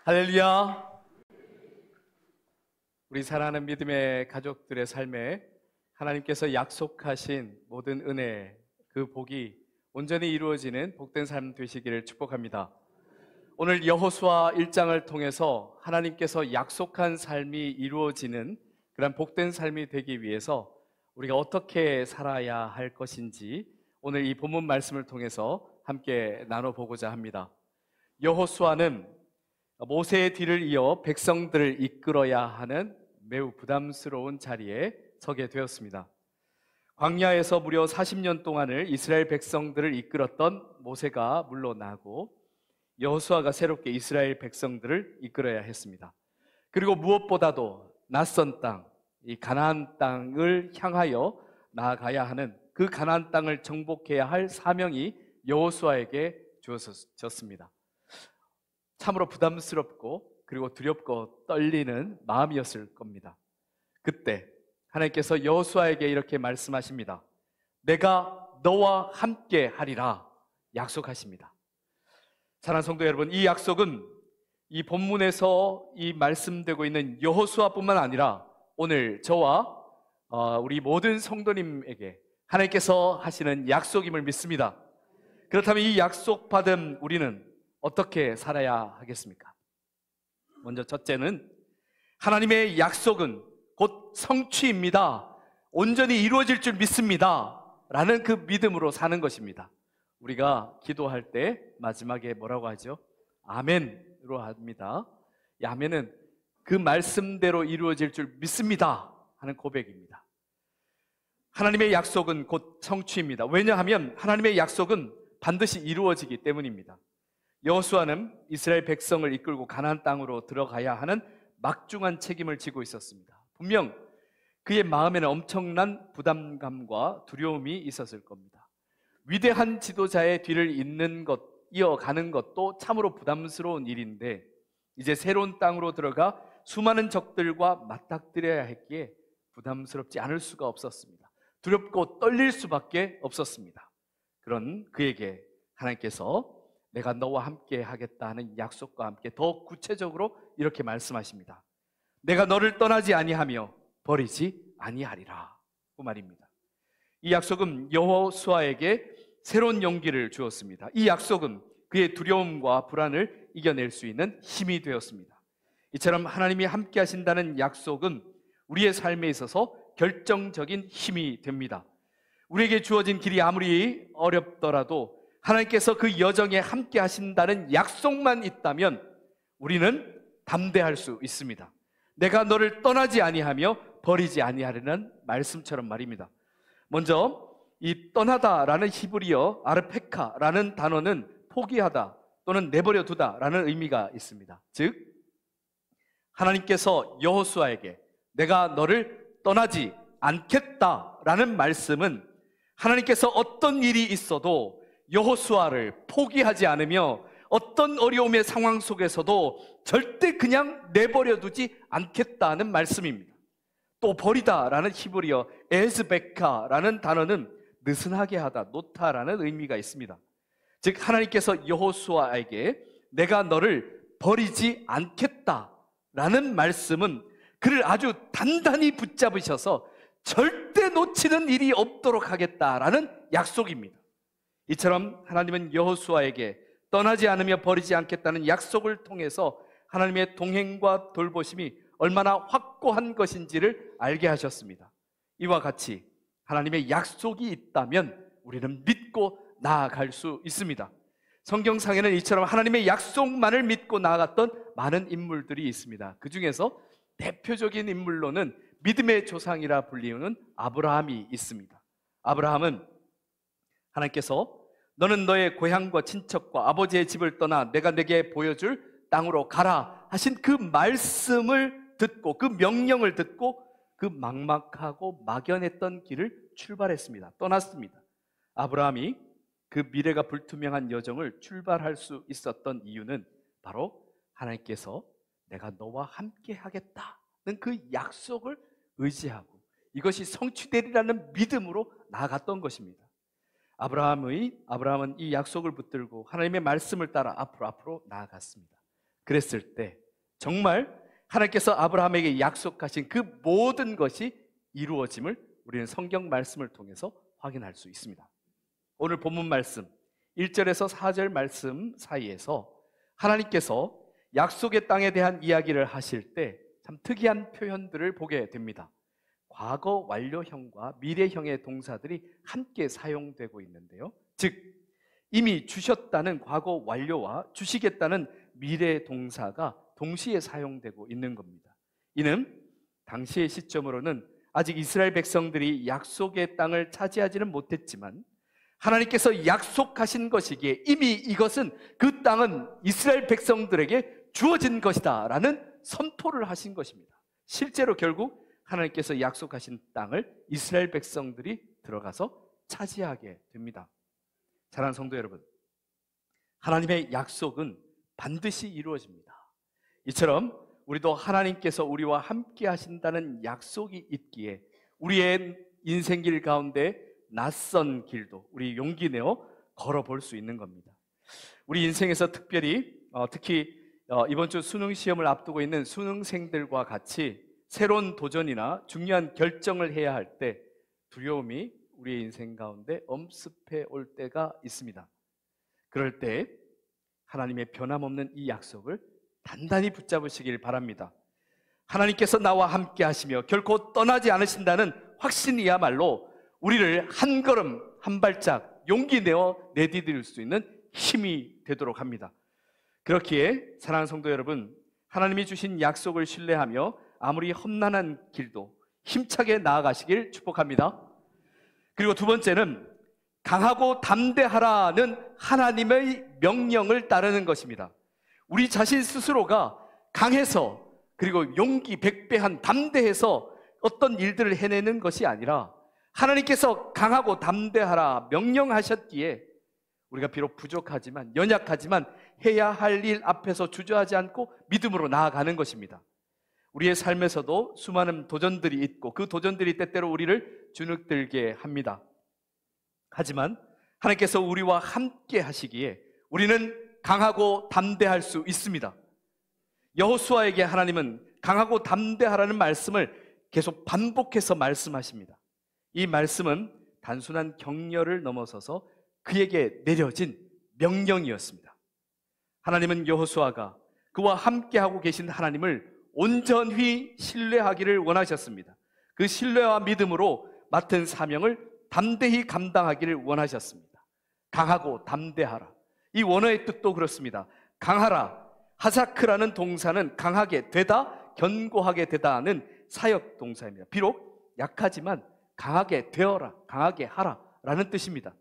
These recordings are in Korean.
할렐루야. 우리 사랑하는 믿음의 가족들의 삶에 하나님께서 약속하신 모든 은혜, 그 복이 온전히 이루어지는 복된 삶 되시기를 축복합니다. 오늘 여호수아 1장을 통해서 하나님께서 약속한 삶이 이루어지는 그런 복된 삶이 되기 위해서 우리가 어떻게 살아야 할 것인지 오늘 이 본문 말씀을 통해서 함께 나눠보고자 합니다. 여호수아는 모세의 뒤를 이어 백성들을 이끌어야 하는 매우 부담스러운 자리에 서게 되었습니다. 광야에서 무려 40년 동안을 이스라엘 백성들을 이끌었던 모세가 물러나고 여호수아가 새롭게 이스라엘 백성들을 이끌어야 했습니다. 그리고 무엇보다도 낯선 땅, 이 가나안 땅을 향하여 나아가야 하는 그 가나안 땅을 정복해야 할 사명이 여호수아에게 주어졌습니다. 참으로 부담스럽고 그리고 두렵고 떨리는 마음이었을 겁니다. 그때 하나님께서 여호수아에게 이렇게 말씀하십니다. 내가 너와 함께 하리라 약속하십니다. 사랑하는 성도 여러분, 이 약속은 이 본문에서 이 말씀되고 있는 여호수아뿐만 아니라 오늘 저와 우리 모든 성도님에게 하나님께서 하시는 약속임을 믿습니다. 그렇다면 이 약속받은 우리는 어떻게 살아야 하겠습니까? 먼저 첫째는 하나님의 약속은 곧 성취입니다. 온전히 이루어질 줄 믿습니다. 라는 그 믿음으로 사는 것입니다. 우리가 기도할 때 마지막에 뭐라고 하죠? 아멘으로 합니다. 이 아멘은 그 말씀대로 이루어질 줄 믿습니다 하는 고백입니다. 하나님의 약속은 곧 성취입니다. 왜냐하면 하나님의 약속은 반드시 이루어지기 때문입니다. 여호수아는 이스라엘 백성을 이끌고 가나안 땅으로 들어가야 하는 막중한 책임을 지고 있었습니다. 분명 그의 마음에는 엄청난 부담감과 두려움이 있었을 겁니다. 위대한 지도자의 뒤를 이어가는 것도 참으로 부담스러운 일인데 이제 새로운 땅으로 들어가 수많은 적들과 맞닥뜨려야 했기에 부담스럽지 않을 수가 없었습니다. 두렵고 떨릴 수밖에 없었습니다. 그런 그에게 하나님께서 내가 너와 함께 하겠다 하는 약속과 함께 더 구체적으로 이렇게 말씀하십니다. 내가 너를 떠나지 아니하며 버리지 아니하리라 그 말입니다. 이 약속은 여호수아에게 새로운 용기를 주었습니다. 이 약속은 그의 두려움과 불안을 이겨낼 수 있는 힘이 되었습니다. 이처럼 하나님이 함께 하신다는 약속은 우리의 삶에 있어서 결정적인 힘이 됩니다. 우리에게 주어진 길이 아무리 어렵더라도 하나님께서 그 여정에 함께 하신다는 약속만 있다면 우리는 담대할 수 있습니다. 내가 너를 떠나지 아니하며 버리지 아니하리라는 말씀처럼 말입니다. 먼저 이 떠나다라는 히브리어 아르페카라는 단어는 포기하다 또는 내버려 두다라는 의미가 있습니다. 즉 하나님께서 여호수아에게 내가 너를 떠나지 않겠다라는 말씀은 하나님께서 어떤 일이 있어도 여호수아를 포기하지 않으며 어떤 어려움의 상황 속에서도 절대 그냥 내버려 두지 않겠다는 말씀입니다. 또 버리다라는 히브리어 에스베카라는 단어는 느슨하게 하다, 놓다라는 의미가 있습니다. 즉 하나님께서 여호수아에게 내가 너를 버리지 않겠다라는 말씀은 그를 아주 단단히 붙잡으셔서 절대 놓치는 일이 없도록 하겠다라는 약속입니다. 이처럼 하나님은 여호수아에게 떠나지 않으며 버리지 않겠다는 약속을 통해서 하나님의 동행과 돌보심이 얼마나 확고한 것인지를 알게 하셨습니다. 이와 같이 하나님의 약속이 있다면 우리는 믿고 나아갈 수 있습니다. 성경상에는 이처럼 하나님의 약속만을 믿고 나아갔던 많은 인물들이 있습니다. 그 중에서 대표적인 인물로는 믿음의 조상이라 불리우는 아브라함이 있습니다. 아브라함은 하나님께서 너는 너의 고향과 친척과 아버지의 집을 떠나 내가 내게 보여줄 땅으로 가라 하신 그 말씀을 듣고 그 명령을 듣고 그 막막하고 막연했던 길을 출발했습니다. 떠났습니다. 아브라함이 그 미래가 불투명한 여정을 출발할 수 있었던 이유는 바로 하나님께서 내가 너와 함께 하겠다는 그 약속을 의지하고 이것이 성취되리라는 믿음으로 나아갔던 것입니다. 아브라함은 이 약속을 붙들고 하나님의 말씀을 따라 앞으로 나아갔습니다. 그랬을 때 정말 하나님께서 아브라함에게 약속하신 그 모든 것이 이루어짐을 우리는 성경 말씀을 통해서 확인할 수 있습니다. 오늘 본문 말씀 1절에서 4절 말씀 사이에서 하나님께서 약속의 땅에 대한 이야기를 하실 때 참 특이한 표현들을 보게 됩니다. 과거 완료형과 미래형의 동사들이 함께 사용되고 있는데요, 즉 이미 주셨다는 과거 완료와 주시겠다는 미래 동사가 동시에 사용되고 있는 겁니다. 이는 당시의 시점으로는 아직 이스라엘 백성들이 약속의 땅을 차지하지는 못했지만 하나님께서 약속하신 것이기에 이미 이것은, 그 땅은 이스라엘 백성들에게 주어진 것이다 라는 선포를 하신 것입니다. 실제로 결국 하나님께서 약속하신 땅을 이스라엘 백성들이 들어가서 차지하게 됩니다. 사랑하는 성도 여러분, 하나님의 약속은 반드시 이루어집니다. 이처럼 우리도 하나님께서 우리와 함께 하신다는 약속이 있기에 우리의 인생길 가운데 낯선 길도 우리 용기 내어 걸어볼 수 있는 겁니다. 우리 인생에서 특히 이번 주 수능 시험을 앞두고 있는 수능생들과 같이 새로운 도전이나 중요한 결정을 해야 할 때 두려움이 우리의 인생 가운데 엄습해 올 때가 있습니다. 그럴 때 하나님의 변함없는 이 약속을 단단히 붙잡으시길 바랍니다. 하나님께서 나와 함께 하시며 결코 떠나지 않으신다는 확신이야말로 우리를 한 걸음 한 발짝 용기 내어 내디딜 수 있는 힘이 되도록 합니다. 그렇기에 사랑하는 성도 여러분, 하나님이 주신 약속을 신뢰하며 아무리 험난한 길도 힘차게 나아가시길 축복합니다. 그리고 두 번째는 강하고 담대하라는 하나님의 명령을 따르는 것입니다. 우리 자신 스스로가 강해서, 그리고 용기 백배한 담대해서 어떤 일들을 해내는 것이 아니라 하나님께서 강하고 담대하라 명령하셨기에 우리가 비록 부족하지만, 연약하지만 해야 할 일 앞에서 주저하지 않고 믿음으로 나아가는 것입니다. 우리의 삶에서도 수많은 도전들이 있고 그 도전들이 때때로 우리를 주눅들게 합니다. 하지만 하나님께서 우리와 함께 하시기에 우리는 강하고 담대할 수 있습니다. 여호수아에게 하나님은 강하고 담대하라는 말씀을 계속 반복해서 말씀하십니다. 이 말씀은 단순한 격려를 넘어서서 그에게 내려진 명령이었습니다. 하나님은 여호수아가 그와 함께하고 계신 하나님을 온전히 신뢰하기를 원하셨습니다. 그 신뢰와 믿음으로 맡은 사명을 담대히 감당하기를 원하셨습니다. 강하고 담대하라, 이 원어의 뜻도 그렇습니다. 강하라, 하사크라는 동사는 강하게 되다, 견고하게 되다 하는 사역 동사입니다. 비록 약하지만 강하게 되어라, 강하게 하라 라는 뜻입니다.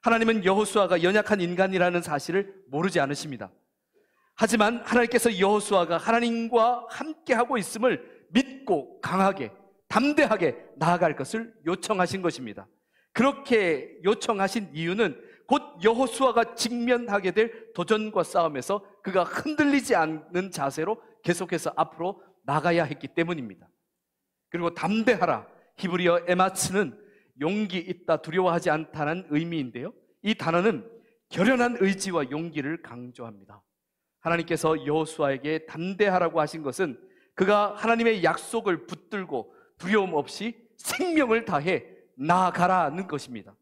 하나님은 여호수아가 연약한 인간이라는 사실을 모르지 않으십니다. 하지만 하나님께서 여호수아가 하나님과 함께하고 있음을 믿고 강하게 담대하게 나아갈 것을 요청하신 것입니다. 그렇게 요청하신 이유는 곧 여호수아가 직면하게 될 도전과 싸움에서 그가 흔들리지 않는 자세로 계속해서 앞으로 나가야 했기 때문입니다. 그리고 담대하라, 히브리어 에마츠는 용기 있다, 두려워하지 않다는 의미인데요, 이 단어는 결연한 의지와 용기를 강조합니다. 하나님께서 여호수아에게 담대하라고 하신 것은 그가 하나님의 약속을 붙들고 두려움 없이 생명을 다해 나아가라는 것입니다.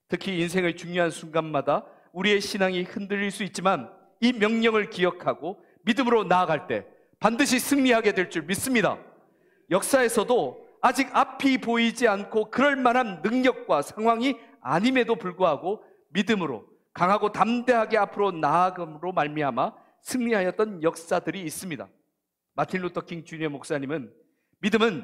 특히 인생의 중요한 순간마다 우리의 신앙이 흔들릴 수 있지만 이 명령을 기억하고 믿음으로 나아갈 때 반드시 승리하게 될 줄 믿습니다. 역사에서도 아직 앞이 보이지 않고 그럴 만한 능력과 상황이 아님에도 불구하고 믿음으로 강하고 담대하게 앞으로 나아감으로 말미암아 승리하였던 역사들이 있습니다. 마틴 루터 킹 주니어 목사님은 믿음은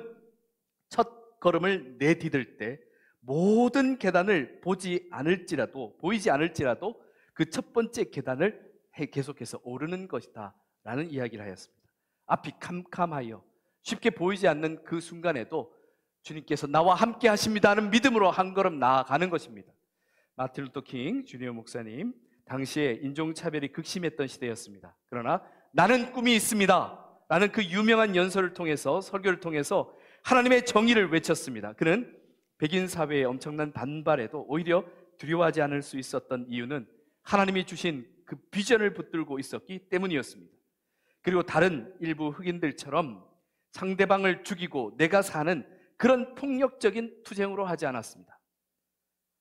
첫 걸음을 내디딜 때 모든 계단을 보이지 않을지라도 그 첫 번째 계단을 계속해서 오르는 것이다 라는 이야기를 하였습니다. 앞이 캄캄하여 쉽게 보이지 않는 그 순간에도 주님께서 나와 함께 하십니다 하는 믿음으로 한 걸음 나아가는 것입니다. 마틴 루터 킹 주니어 목사님, 당시에 인종차별이 극심했던 시대였습니다. 그러나 나는 꿈이 있습니다 라는 그 유명한 연설을 통해서, 설교를 통해서 하나님의 정의를 외쳤습니다. 그는 백인 사회의 엄청난 반발에도 오히려 두려워하지 않을 수 있었던 이유는 하나님이 주신 그 비전을 붙들고 있었기 때문이었습니다. 그리고 다른 일부 흑인들처럼 상대방을 죽이고 내가 사는 그런 폭력적인 투쟁으로 하지 않았습니다.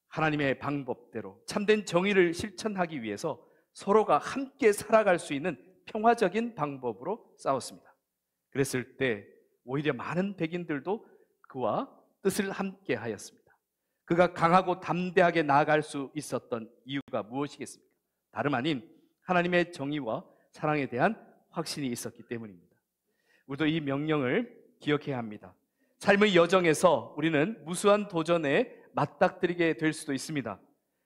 하나님의 방법대로 참된 정의를 실천하기 위해서 서로가 함께 살아갈 수 있는 평화적인 방법으로 싸웠습니다. 그랬을 때 오히려 많은 백인들도 그와 뜻을 함께 하였습니다. 그가 강하고 담대하게 나아갈 수 있었던 이유가 무엇이겠습니까? 다름 아닌 하나님의 정의와 사랑에 대한 확신이 있었기 때문입니다. 우리도 이 명령을 기억해야 합니다. 삶의 여정에서 우리는 무수한 도전에 맞닥뜨리게 될 수도 있습니다.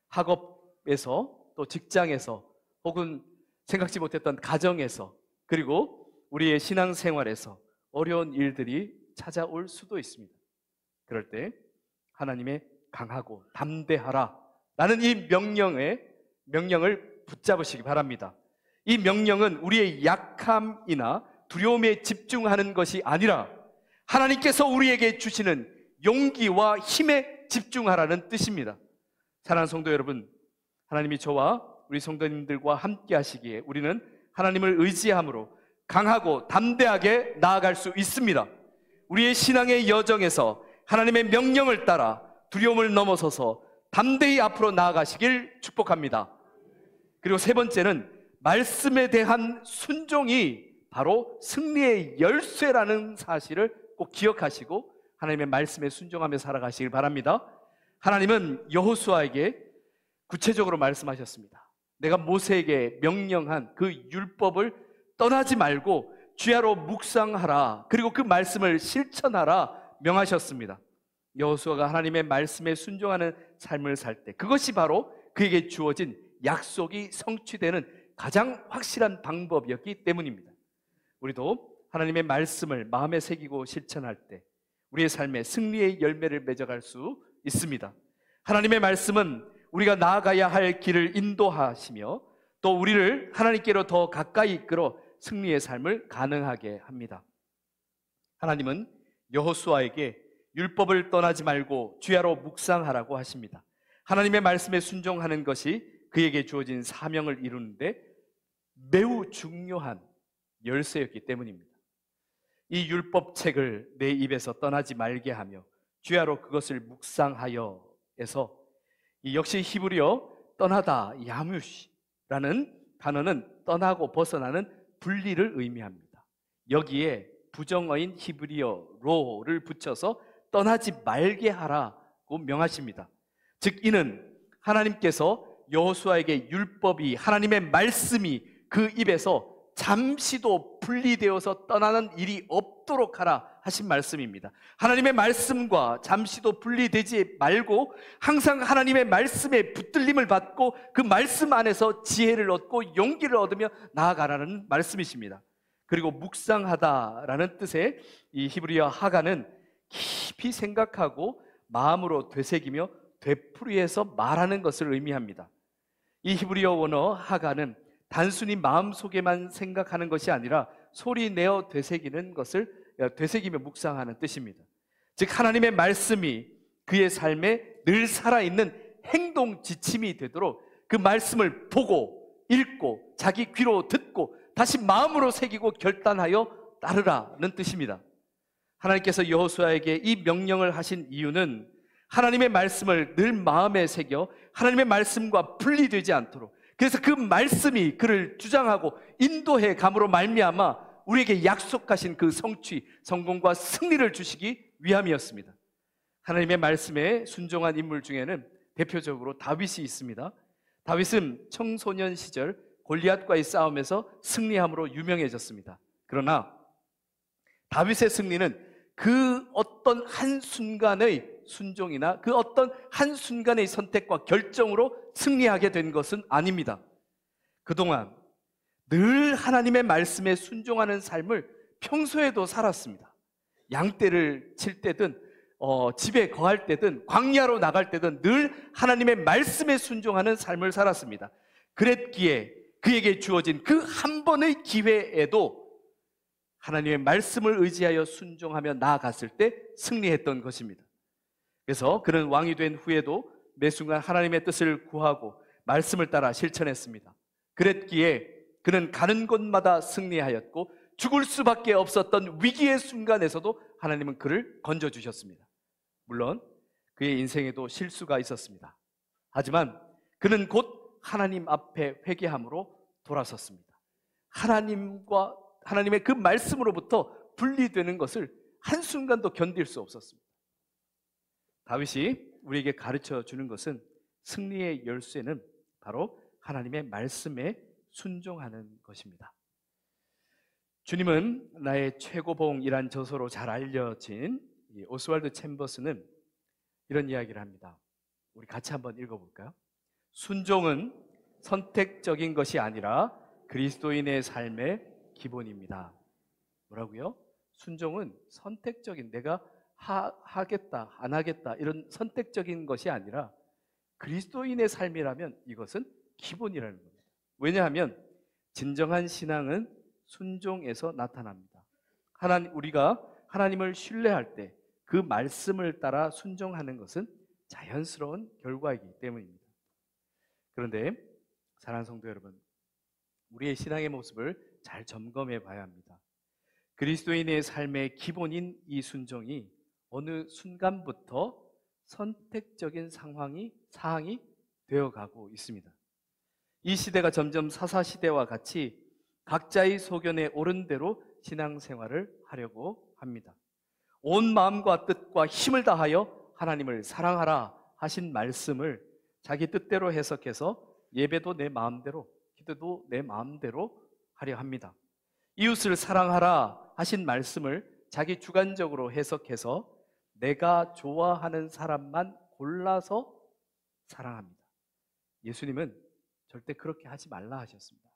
학업에서, 또 직장에서, 혹은 생각지 못했던 가정에서, 그리고 우리의 신앙생활에서 어려운 일들이 찾아올 수도 있습니다. 그럴 때 하나님의 강하고 담대하라 라는 이 명령을 붙잡으시기 바랍니다. 이 명령은 우리의 약함이나 두려움에 집중하는 것이 아니라 하나님께서 우리에게 주시는 용기와 힘에 집중하라는 뜻입니다. 사랑하는 성도 여러분, 하나님이 저와 우리 성도님들과 함께 하시기에 우리는 하나님을 의지함으로 강하고 담대하게 나아갈 수 있습니다. 우리의 신앙의 여정에서 하나님의 명령을 따라 두려움을 넘어서서 담대히 앞으로 나아가시길 축복합니다. 그리고 세 번째는 말씀에 대한 순종이 바로 승리의 열쇠라는 사실을 꼭 기억하시고 하나님의 말씀에 순종하며 살아가시길 바랍니다. 하나님은 여호수아에게 구체적으로 말씀하셨습니다. 내가 모세에게 명령한 그 율법을 떠나지 말고 주야로 묵상하라, 그리고 그 말씀을 실천하라 명하셨습니다. 여호수아가 하나님의 말씀에 순종하는 삶을 살 때 그것이 바로 그에게 주어진 약속이 성취되는 가장 확실한 방법이었기 때문입니다. 우리도 하나님의 말씀을 마음에 새기고 실천할 때 우리의 삶에 승리의 열매를 맺어갈 수 있습니다. 하나님의 말씀은 우리가 나아가야 할 길을 인도하시며 또 우리를 하나님께로 더 가까이 이끌어 승리의 삶을 가능하게 합니다. 하나님은 여호수아에게 율법을 떠나지 말고 주야로 묵상하라고 하십니다. 하나님의 말씀에 순종하는 것이 그에게 주어진 사명을 이루는데 매우 중요한 열쇠였기 때문입니다. 이 율법책을 내 입에서 떠나지 말게 하며 주야로 그것을 묵상하여에서 이 역시 히브리어 떠나다 야뮤시라는 단어는 떠나고 벗어나는 분리를 의미합니다. 여기에 부정어인 히브리어 로를 붙여서 떠나지 말게 하라고 명하십니다. 즉 이는 하나님께서 여호수아에게 율법이, 하나님의 말씀이 그 입에서 잠시도 분리되어서 떠나는 일이 없도록 하라 하신 말씀입니다. 하나님의 말씀과 잠시도 분리되지 말고 항상 하나님의 말씀에 붙들림을 받고 그 말씀 안에서 지혜를 얻고 용기를 얻으며 나아가라는 말씀이십니다. 그리고 묵상하다라는 뜻의 이 히브리어 하가는 깊이 생각하고 마음으로 되새기며 되풀이해서 말하는 것을 의미합니다. 이 히브리어 원어 하가는 단순히 마음속에만 생각하는 것이 아니라 소리 내어 되새기는 것을 되새기며 묵상하는 뜻입니다. 즉 하나님의 말씀이 그의 삶에 늘 살아있는 행동 지침이 되도록 그 말씀을 보고 읽고 자기 귀로 듣고 다시 마음으로 새기고 결단하여 따르라는 뜻입니다. 하나님께서 여호수아에게 이 명령을 하신 이유는 하나님의 말씀을 늘 마음에 새겨 하나님의 말씀과 분리되지 않도록, 그래서 그 말씀이 그를 주장하고 인도해 감으로 말미암아 우리에게 약속하신 그 성취, 성공과 승리를 주시기 위함이었습니다. 하나님의 말씀에 순종한 인물 중에는 대표적으로 다윗이 있습니다. 다윗은 청소년 시절 골리앗과의 싸움에서 승리함으로 유명해졌습니다. 그러나 다윗의 승리는 그 어떤 한순간의 순종이나 그 어떤 한순간의 선택과 결정으로 승리하게 된 것은 아닙니다. 그동안 늘 하나님의 말씀에 순종하는 삶을 평소에도 살았습니다. 양떼를 칠 때든 집에 거할 때든 광야로 나갈 때든 늘 하나님의 말씀에 순종하는 삶을 살았습니다. 그랬기에 그에게 주어진 그 한 번의 기회에도 하나님의 말씀을 의지하여 순종하며 나아갔을 때 승리했던 것입니다. 그래서 그는 왕이 된 후에도 매 순간 하나님의 뜻을 구하고 말씀을 따라 실천했습니다. 그랬기에 그는 가는 곳마다 승리하였고 죽을 수밖에 없었던 위기의 순간에서도 하나님은 그를 건져주셨습니다. 물론 그의 인생에도 실수가 있었습니다. 하지만 그는 곧 하나님 앞에 회개함으로 돌아섰습니다. 하나님의 그 말씀으로부터 분리되는 것을 한순간도 견딜 수 없었습니다. 다윗이 우리에게 가르쳐 주는 것은 승리의 열쇠는 바로 하나님의 말씀에 순종하는 것입니다. 주님은 나의 최고봉이란 저서로 잘 알려진 오스왈드 챔버스는 이런 이야기를 합니다. 우리 같이 한번 읽어볼까요? 순종은 선택적인 것이 아니라 그리스도인의 삶의 기본입니다. 뭐라고요? 순종은 선택적인, 내가 하겠다, 안 하겠다 이런 선택적인 것이 아니라 그리스도인의 삶이라면 이것은 기본이라는 겁니다. 왜냐하면 진정한 신앙은 순종에서 나타납니다. 우리가 하나님을 신뢰할 때 그 말씀을 따라 순종하는 것은 자연스러운 결과이기 때문입니다. 그런데 사랑하는 성도 여러분, 우리의 신앙의 모습을 잘 점검해 봐야 합니다. 그리스도인의 삶의 기본인 이 순종이 어느 순간부터 선택적인 사항이 되어가고 있습니다. 이 시대가 점점 사사시대와 같이 각자의 소견에 옳은 대로 신앙생활을 하려고 합니다. 온 마음과 뜻과 힘을 다하여 하나님을 사랑하라 하신 말씀을 자기 뜻대로 해석해서 예배도 내 마음대로, 기도도 내 마음대로 하려 합니다. 이웃을 사랑하라 하신 말씀을 자기 주관적으로 해석해서 내가 좋아하는 사람만 골라서 사랑합니다. 예수님은 절대 그렇게 하지 말라 하셨습니다.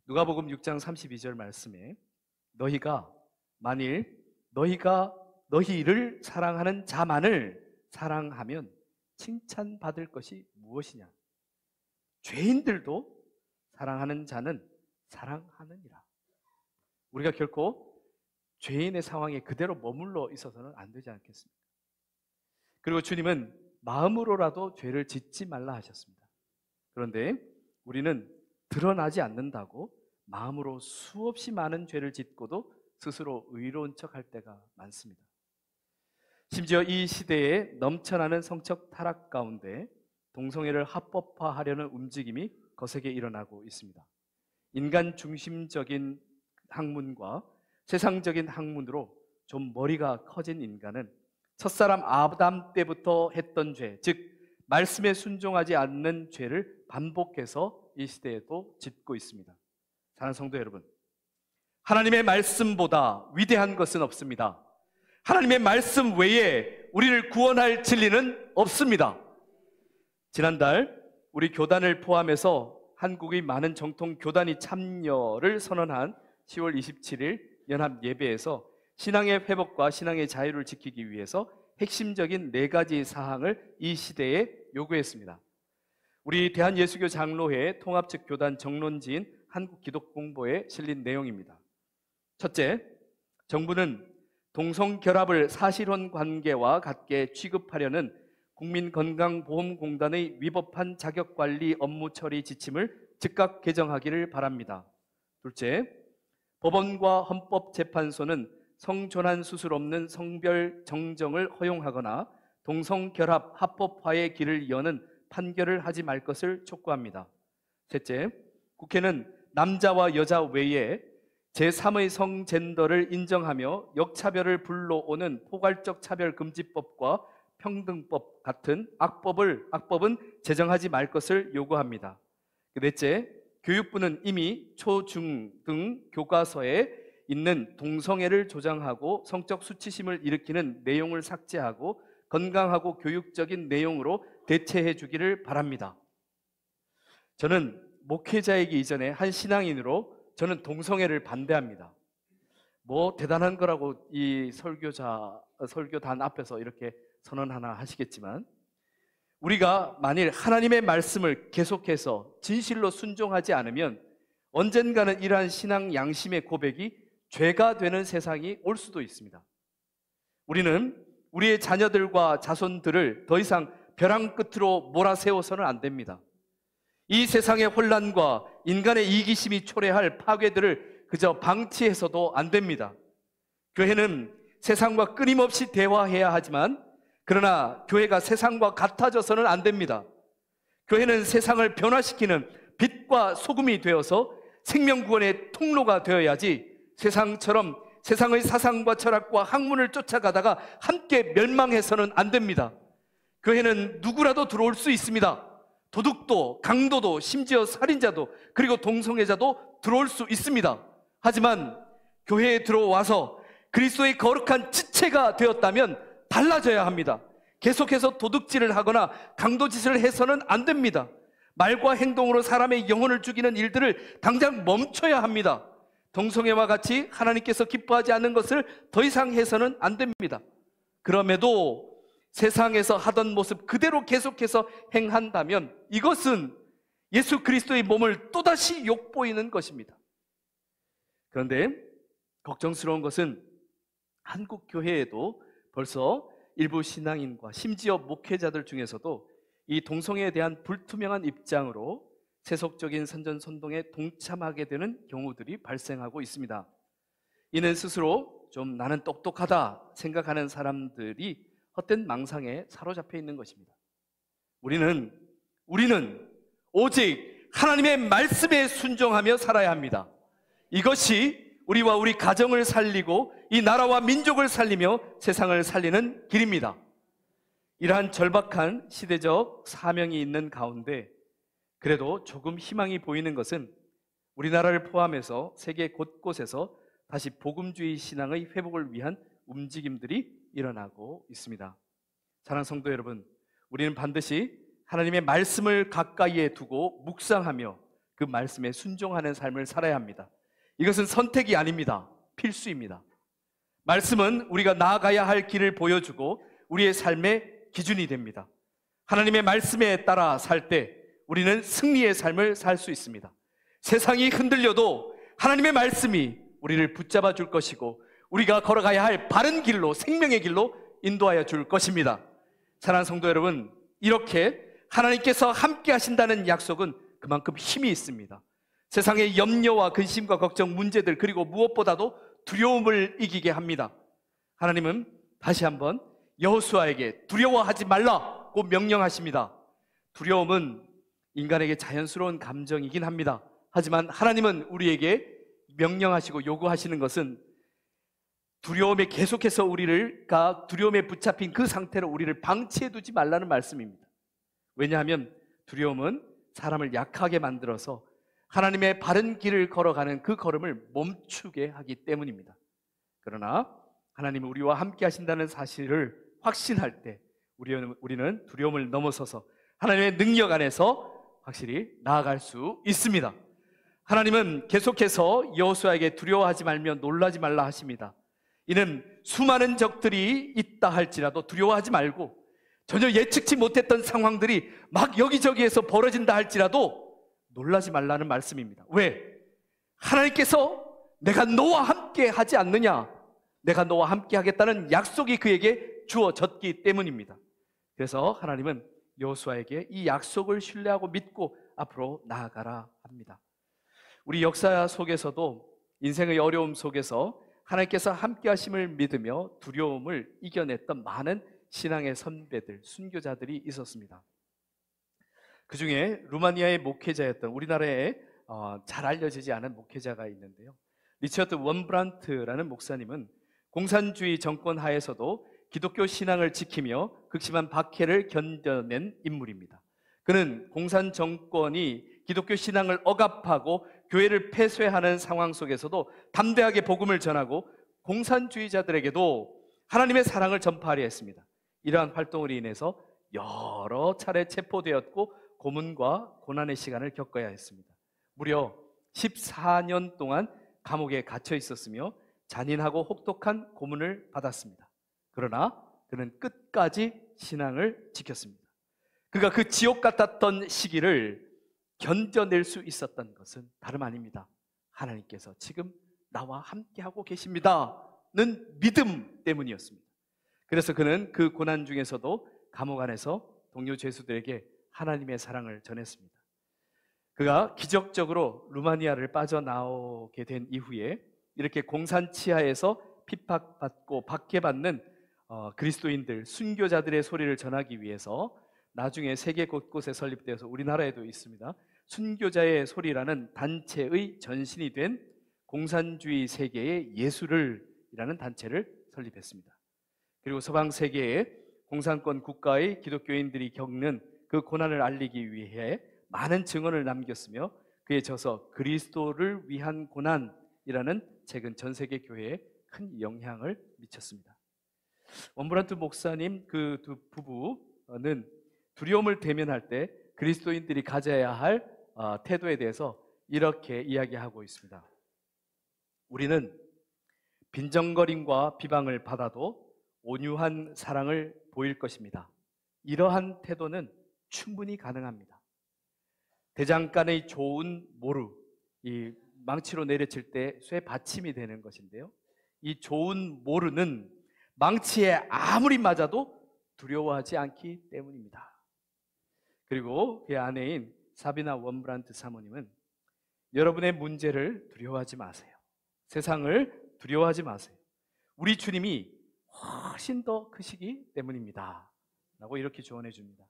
누가복음 6장 32절 말씀에 만일 너희가 너희를 사랑하는 자만을 사랑하면 칭찬받을 것이 무엇이냐? 죄인들도 사랑하는 자는 사랑하느니라. 우리가 결코 죄인의 상황에 그대로 머물러 있어서는 안 되지 않겠습니까? 그리고 주님은 마음으로라도 죄를 짓지 말라 하셨습니다. 그런데 우리는 드러나지 않는다고 마음으로 수없이 많은 죄를 짓고도 스스로 의로운 척할 때가 많습니다. 심지어 이 시대에 넘쳐나는 성적 타락 가운데 동성애를 합법화하려는 움직임이 거세게 일어나고 있습니다. 인간 중심적인 학문과 세상적인 학문으로 좀 머리가 커진 인간은 첫사람 아담 때부터 했던 죄, 즉 말씀에 순종하지 않는 죄를 반복해서 이 시대에도 짓고 있습니다. 사랑하는 성도 여러분, 하나님의 말씀보다 위대한 것은 없습니다. 하나님의 말씀 외에 우리를 구원할 진리는 없습니다. 지난달 우리 교단을 포함해서 한국의 많은 정통 교단이 참여를 선언한 10월 27일 연합 예배에서 신앙의 회복과 신앙의 자유를 지키기 위해서 핵심적인 4가지 사항을 이 시대에 요구했습니다. 우리 대한예수교 장로회 통합측 교단 정론지인 한국기독공보에 실린 내용입니다. 첫째, 정부는 동성결합을 사실혼 관계와 같게 취급하려는 국민건강보험공단의 위법한 자격관리 업무 처리 지침을 즉각 개정하기를 바랍니다. 둘째, 법원과 헌법재판소는 성전환 수술 없는 성별 정정을 허용하거나 동성결합 합법화의 길을 여는 판결을 하지 말 것을 촉구합니다. 셋째, 국회는 남자와 여자 외에 제3의 성젠더를 인정하며 역차별을 불러오는 포괄적 차별금지법과 평등법 같은 악법은 제정하지 말 것을 요구합니다. 넷째, 교육부는 이미 초, 중 등 교과서에 있는 동성애를 조장하고 성적 수치심을 일으키는 내용을 삭제하고 건강하고 교육적인 내용으로 대체해 주기를 바랍니다. 저는 목회자이기 이전에 한 신앙인으로 저는 동성애를 반대합니다. 뭐 대단한 거라고 이 설교단 앞에서 이렇게 선언 하나 하시겠지만, 우리가 만일 하나님의 말씀을 계속해서 진실로 순종하지 않으면 언젠가는 이러한 신앙 양심의 고백이 죄가 되는 세상이 올 수도 있습니다. 우리는 우리의 자녀들과 자손들을 더 이상 벼랑 끝으로 몰아세워서는 안 됩니다. 이 세상의 혼란과 인간의 이기심이 초래할 파괴들을 그저 방치해서도 안 됩니다. 교회는 세상과 끊임없이 대화해야 하지만, 그러나 교회가 세상과 같아져서는 안 됩니다. 교회는 세상을 변화시키는 빛과 소금이 되어서 생명구원의 통로가 되어야지, 세상처럼 세상의 사상과 철학과 학문을 쫓아가다가 함께 멸망해서는 안 됩니다. 교회는 누구라도 들어올 수 있습니다. 도둑도, 강도도, 심지어 살인자도, 그리고 동성애자도 들어올 수 있습니다. 하지만 교회에 들어와서 그리스도의 거룩한 지체가 되었다면 달라져야 합니다. 계속해서 도둑질을 하거나 강도짓을 해서는 안 됩니다. 말과 행동으로 사람의 영혼을 죽이는 일들을 당장 멈춰야 합니다. 동성애와 같이 하나님께서 기뻐하지 않는 것을 더 이상 해서는 안 됩니다. 그럼에도 세상에서 하던 모습 그대로 계속해서 행한다면 이것은 예수 그리스도의 몸을 또다시 욕보이는 것입니다. 그런데 걱정스러운 것은 한국 교회에도 벌써 일부 신앙인과 심지어 목회자들 중에서도 이 동성애에 대한 불투명한 입장으로 세속적인 선전선동에 동참하게 되는 경우들이 발생하고 있습니다. 이는 스스로 좀 나는 똑똑하다 생각하는 사람들이 헛된 망상에 사로잡혀 있는 것입니다. 우리는 오직 하나님의 말씀에 순종하며 살아야 합니다. 이것이 우리와 우리 가정을 살리고 이 나라와 민족을 살리며 세상을 살리는 길입니다. 이러한 절박한 시대적 사명이 있는 가운데 그래도 조금 희망이 보이는 것은 우리나라를 포함해서 세계 곳곳에서 다시 복음주의 신앙의 회복을 위한 움직임들이 일어나고 있습니다. 사랑하는 성도 여러분, 우리는 반드시 하나님의 말씀을 가까이에 두고 묵상하며 그 말씀에 순종하는 삶을 살아야 합니다. 이것은 선택이 아닙니다. 필수입니다. 말씀은 우리가 나아가야 할 길을 보여주고 우리의 삶의 기준이 됩니다. 하나님의 말씀에 따라 살 때 우리는 승리의 삶을 살 수 있습니다. 세상이 흔들려도 하나님의 말씀이 우리를 붙잡아 줄 것이고 우리가 걸어가야 할 바른 길로, 생명의 길로 인도하여 줄 것입니다. 사랑하는 성도 여러분, 이렇게 하나님께서 함께 하신다는 약속은 그만큼 힘이 있습니다. 세상의 염려와 근심과 걱정, 문제들, 그리고 무엇보다도 두려움을 이기게 합니다. 하나님은 다시 한번 여호수아에게 두려워하지 말라고 명령하십니다. 두려움은 인간에게 자연스러운 감정이긴 합니다. 하지만 하나님은 우리에게 명령하시고 요구하시는 것은 두려움에 계속해서 두려움에 붙잡힌 그 상태로 우리를 방치해 두지 말라는 말씀입니다. 왜냐하면 두려움은 사람을 약하게 만들어서 하나님의 바른 길을 걸어가는 그 걸음을 멈추게 하기 때문입니다. 그러나 하나님은 우리와 함께 하신다는 사실을 확신할 때 우리는 두려움을 넘어서서 하나님의 능력 안에서 확실히 나아갈 수 있습니다. 하나님은 계속해서 여호수아에게 두려워하지 말며 놀라지 말라 하십니다. 이는 수많은 적들이 있다 할지라도 두려워하지 말고, 전혀 예측치 못했던 상황들이 막 여기저기에서 벌어진다 할지라도 놀라지 말라는 말씀입니다. 왜? 하나님께서 내가 너와 함께 하지 않느냐, 내가 너와 함께 하겠다는 약속이 그에게 주어졌기 때문입니다. 그래서 하나님은 여호수아에게 이 약속을 신뢰하고 믿고 앞으로 나아가라 합니다. 우리 역사 속에서도 인생의 어려움 속에서 하나님께서 함께 하심을 믿으며 두려움을 이겨냈던 많은 신앙의 선배들, 순교자들이 있었습니다. 그 중에 루마니아의 목회자였던, 우리나라에 잘 알려지지 않은 목회자가 있는데요. 리처드 원브란트라는 목사님은 공산주의 정권 하에서도 기독교 신앙을 지키며 극심한 박해를 견뎌낸 인물입니다. 그는 공산 정권이 기독교 신앙을 억압하고 교회를 폐쇄하는 상황 속에서도 담대하게 복음을 전하고 공산주의자들에게도 하나님의 사랑을 전파하려 했습니다. 이러한 활동으로 인해서 여러 차례 체포되었고 고문과 고난의 시간을 겪어야 했습니다. 무려 14년 동안 감옥에 갇혀 있었으며 잔인하고 혹독한 고문을 받았습니다. 그러나 그는 끝까지 신앙을 지켰습니다. 그가 그 지옥 같았던 시기를 견뎌낼 수 있었던 것은 다름 아닙니다. 하나님께서 지금 나와 함께하고 계십니다는 믿음 때문이었습니다. 그래서 그는 그 고난 중에서도 감옥 안에서 동료 죄수들에게 하나님의 사랑을 전했습니다. 그가 기적적으로 루마니아를 빠져나오게 된 이후에 이렇게 공산 치하에서 핍박받고 박해받는 그리스도인들, 순교자들의 소리를 전하기 위해서 나중에 세계 곳곳에 설립되어서 우리나라에도 있습니다. 순교자의 소리라는 단체의 전신이 된 공산주의 세계의 예수를이라는 단체를 설립했습니다. 그리고 서방 세계의 공산권 국가의 기독교인들이 겪는 그 고난을 알리기 위해 많은 증언을 남겼으며 그에 져서 그리스도를 위한 고난이라는 책은 전 세계 교회에 큰 영향을 미쳤습니다. 원브란트 목사님 그 두 부부는 두려움을 대면할 때 그리스도인들이 가져야 할 태도에 대해서 이렇게 이야기하고 있습니다. 우리는 빈정거림과 비방을 받아도 온유한 사랑을 보일 것입니다. 이러한 태도는 충분히 가능합니다. 대장간의 좋은 모루, 이 망치로 내려칠 때 쇠 받침이 되는 것인데요, 이 좋은 모루는 망치에 아무리 맞아도 두려워하지 않기 때문입니다. 그리고 그의 아내인 사비나 원브란트 사모님은 여러분의 문제를 두려워하지 마세요. 세상을 두려워하지 마세요. 우리 주님이 훨씬 더 크시기 때문입니다 라고 이렇게 조언해 줍니다.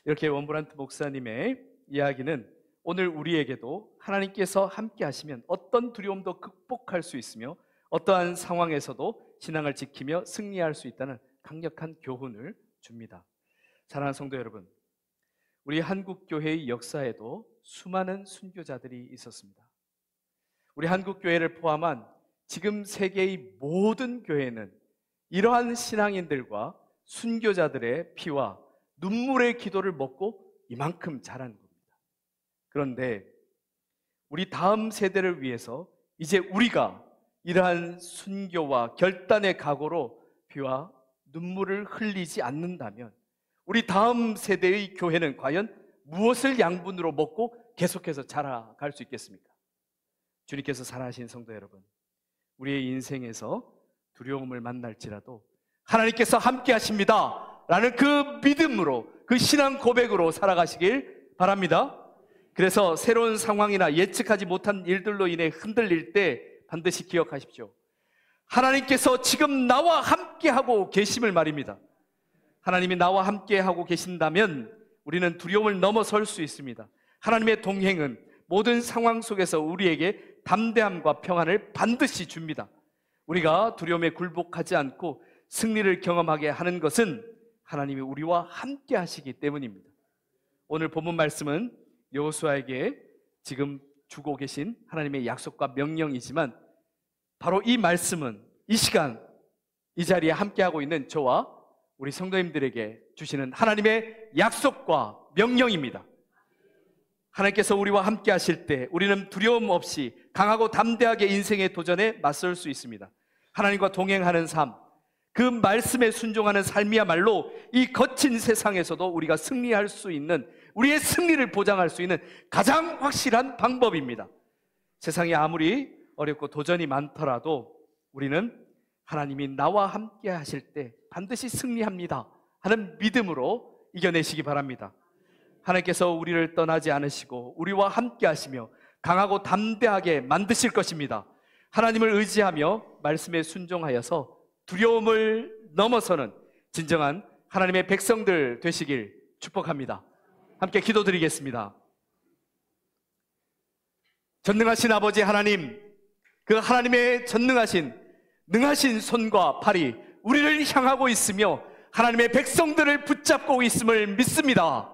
이렇게 원브란트 목사님의 이야기는 오늘 우리에게도 하나님께서 함께 하시면 어떤 두려움도 극복할 수 있으며 어떠한 상황에서도 신앙을 지키며 승리할 수 있다는 강력한 교훈을 줍니다. 사랑하는 성도 여러분, 우리 한국교회의 역사에도 수많은 순교자들이 있었습니다. 우리 한국교회를 포함한 지금 세계의 모든 교회는 이러한 신앙인들과 순교자들의 피와 눈물의 기도를 먹고 이만큼 자란 겁니다. 그런데 우리 다음 세대를 위해서 이제 우리가 이러한 순교와 결단의 각오로 피와 눈물을 흘리지 않는다면 우리 다음 세대의 교회는 과연 무엇을 양분으로 먹고 계속해서 자라갈 수 있겠습니까? 주님께서 사랑하신 성도 여러분, 우리의 인생에서 두려움을 만날지라도 하나님께서 함께 하십니다 라는 그 믿음으로, 그 신앙 고백으로 살아가시길 바랍니다. 그래서 새로운 상황이나 예측하지 못한 일들로 인해 흔들릴 때 반드시 기억하십시오. 하나님께서 지금 나와 함께하고 계심을 말입니다. 하나님이 나와 함께하고 계신다면 우리는 두려움을 넘어설 수 있습니다. 하나님의 동행은 모든 상황 속에서 우리에게 담대함과 평안을 반드시 줍니다. 우리가 두려움에 굴복하지 않고 승리를 경험하게 하는 것은 하나님이 우리와 함께 하시기 때문입니다. 오늘 본문 말씀은 여호수아에게 지금 주고 계신 하나님의 약속과 명령이지만 바로 이 말씀은 이 시간 이 자리에 함께하고 있는 저와 우리 성도님들에게 주시는 하나님의 약속과 명령입니다. 하나님께서 우리와 함께 하실 때 우리는 두려움 없이 강하고 담대하게 인생의 도전에 맞설 수 있습니다. 하나님과 동행하는 삶, 그 말씀에 순종하는 삶이야말로 이 거친 세상에서도 우리가 승리할 수 있는, 우리의 승리를 보장할 수 있는 가장 확실한 방법입니다. 세상이 아무리 어렵고 도전이 많더라도 우리는 하나님이 나와 함께 하실 때 반드시 승리합니다 하는 믿음으로 이겨내시기 바랍니다. 하나님께서 우리를 떠나지 않으시고 우리와 함께 하시며 강하고 담대하게 만드실 것입니다. 하나님을 의지하며 말씀에 순종하여서 두려움을 넘어서는 진정한 하나님의 백성들 되시길 축복합니다. 함께 기도드리겠습니다. 전능하신 아버지 하나님, 그 하나님의 전능하신 능하신 손과 팔이 우리를 향하고 있으며 하나님의 백성들을 붙잡고 있음을 믿습니다.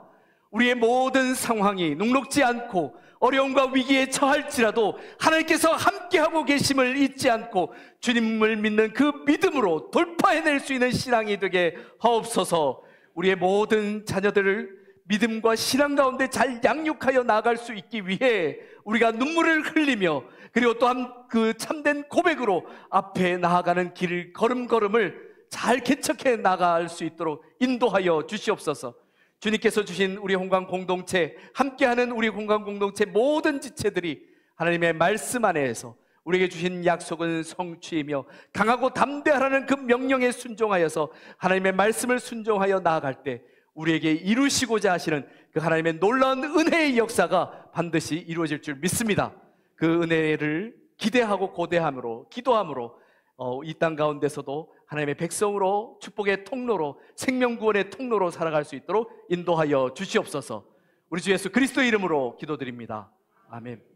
우리의 모든 상황이 녹록지 않고 어려움과 위기에 처할지라도 하나님께서 함께하고 계심을 잊지 않고 주님을 믿는 그 믿음으로 돌파해낼 수 있는 신앙이 되게 하옵소서. 우리의 모든 자녀들을 믿음과 신앙 가운데 잘 양육하여 나아갈 수 있기 위해 우리가 눈물을 흘리며 그리고 또한 그 참된 고백으로 앞에 나아가는 길 걸음걸음을 잘 개척해 나갈 수 있도록 인도하여 주시옵소서. 주님께서 주신 우리 홍강 공동체, 함께하는 우리 홍강 공동체 모든 지체들이 하나님의 말씀 안에서 우리에게 주신 약속은 성취이며 강하고 담대하라는 그 명령에 순종하여서 하나님의 말씀을 순종하여 나아갈 때 우리에게 이루시고자 하시는 그 하나님의 놀라운 은혜의 역사가 반드시 이루어질 줄 믿습니다. 그 은혜를 기대하고 고대함으로, 기도함으로 이 땅 가운데서도 하나님의 백성으로, 축복의 통로로, 생명구원의 통로로 살아갈 수 있도록 인도하여 주시옵소서. 우리 주 예수 그리스도의 이름으로 기도드립니다. 아멘.